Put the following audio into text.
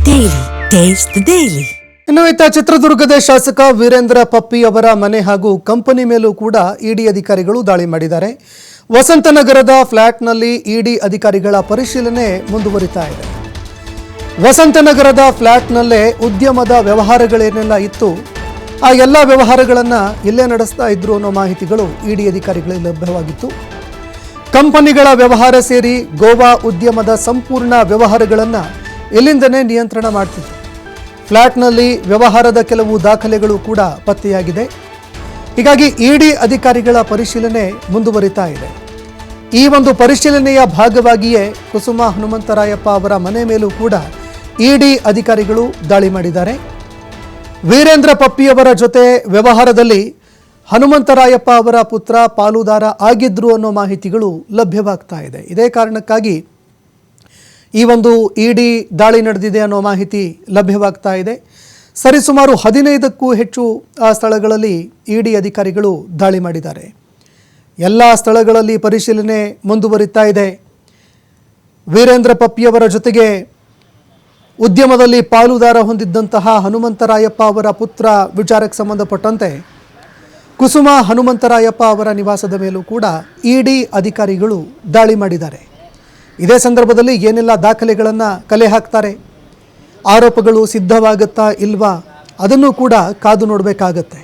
Daily taste the daily. ಇನ್ನು ಇತ್ತ ಚಿತ್ರದುರ್ಗದ ಶಾಸಕ ವೀರೇಂದ್ರ ಪಪ್ಪಿ ಅವರ ಮನೆ ಹಾಗೂ ಕಂಪನಿ ಮೇಲೂ ಕೂಡ ಇಡಿ ಅಧಿಕಾರಿಗಳು ದಾಳಿ ಮಾಡಿದ್ದಾರೆ. ವಸಂತನಗರದ ಫ್ಲಾಟ್ನಲ್ಲಿ ಇಡಿ ಅಧಿಕಾರಿಗಳ ಪರಿಶೀಲನೆ ಮುಂದುವರಿತಾ ಇದೆ. ವಸಂತನಗರದ ಫ್ಲಾಟ್ನಲ್ಲೇ ಉದ್ಯಮದ ವ್ಯವಹಾರಗಳೇನೆಲ್ಲ ಇತ್ತು, ಆ ಎಲ್ಲ ವ್ಯವಹಾರಗಳನ್ನು ಇಲ್ಲೇ ನಡೆಸ್ತಾ ಇದ್ರು ಅನ್ನೋ ಮಾಹಿತಿಗಳು ಇಡಿ ಅಧಿಕಾರಿಗಳಿಗೆ ಲಭ್ಯವಾಗಿತ್ತು. ಕಂಪನಿಗಳ ವ್ಯವಹಾರ ಸೇರಿ ಗೋವಾ ಉದ್ಯಮದ ಸಂಪೂರ್ಣ ವ್ಯವಹಾರಗಳನ್ನು ಇಲ್ಲಿಂದನೇ ನಿಯಂತ್ರಣ ಮಾಡ್ತಿದ್ರು. ಫ್ಲಾಟ್ನಲ್ಲಿ ವ್ಯವಹಾರದ ಕೆಲವು ದಾಖಲೆಗಳು ಕೂಡ ಪತ್ತೆಯಾಗಿದೆ. ಹೀಗಾಗಿ ಇಡಿ ಅಧಿಕಾರಿಗಳ ಪರಿಶೀಲನೆ ಮುಂದುವರಿತಾ ಇದೆ. ಈ ಒಂದು ಪರಿಶೀಲನೆಯ ಭಾಗವಾಗಿಯೇ ಕುಸುಮ ಹನುಮಂತರಾಯಪ್ಪ ಅವರ ಮನೆ ಮೇಲೂ ಕೂಡ ಇಡಿ ಅಧಿಕಾರಿಗಳು ದಾಳಿ ಮಾಡಿದ್ದಾರೆ. ವೀರೇಂದ್ರ ಪಪ್ಪಿಯವರ ಜೊತೆ ವ್ಯವಹಾರದಲ್ಲಿ ಹನುಮಂತರಾಯಪ್ಪ ಅವರ ಪುತ್ರ ಪಾಲುದಾರ ಆಗಿದ್ರು ಅನ್ನೋ ಮಾಹಿತಿಗಳು ಲಭ್ಯವಾಗ್ತಾ ಇದೆ. ಇದೇ ಕಾರಣಕ್ಕಾಗಿ ಈ ಒಂದು ಇಡಿ ದಾಳಿ ನಡೆದಿದೆ ಅನ್ನೋ ಮಾಹಿತಿ ಲಭ್ಯವಾಗ್ತಾ ಇದೆ. ಸರಿಸುಮಾರು 15ಕ್ಕೂ ಹೆಚ್ಚು ಸ್ಥಳಗಳಲ್ಲಿ ಇಡಿ ಅಧಿಕಾರಿಗಳು ದಾಳಿ ಮಾಡಿದ್ದಾರೆ. ಎಲ್ಲ ಸ್ಥಳಗಳಲ್ಲಿ ಪರಿಶೀಲನೆ ಮುಂದುವರಿತಾ ಇದೆ. ವೀರೇಂದ್ರ ಪಪ್ಪಿಯವರ ಜೊತೆಗೆ ಉದ್ಯಮದಲ್ಲಿ ಪಾಲುದಾರ ಹೊಂದಿದ್ದಂತಹ ಹನುಮಂತರಾಯಪ್ಪ ಅವರ ಪುತ್ರ ವಿಚಾರಕ್ಕೆ ಸಂಬಂಧಪಟ್ಟಂತೆ ಕುಸುಮ ಹನುಮಂತರಾಯಪ್ಪ ಅವರ ನಿವಾಸದ ಮೇಲೂ ಕೂಡ ಇಡಿ ಅಧಿಕಾರಿಗಳು ದಾಳಿ ಮಾಡಿದ್ದಾರೆ. ಇದೇ ಸಂದರ್ಭದಲ್ಲಿ ಏನೆಲ್ಲ ದಾಖಲೆಗಳನ್ನು ಕಲೆ ಹಾಕ್ತಾರೆ, ಆರೋಪಗಳು ಸಿದ್ಧವಾಗುತ್ತಾ ಇಲ್ವಾ, ಅದನ್ನು ಕೂಡ ಕಾದು ನೋಡಬೇಕಾಗತ್ತೆ.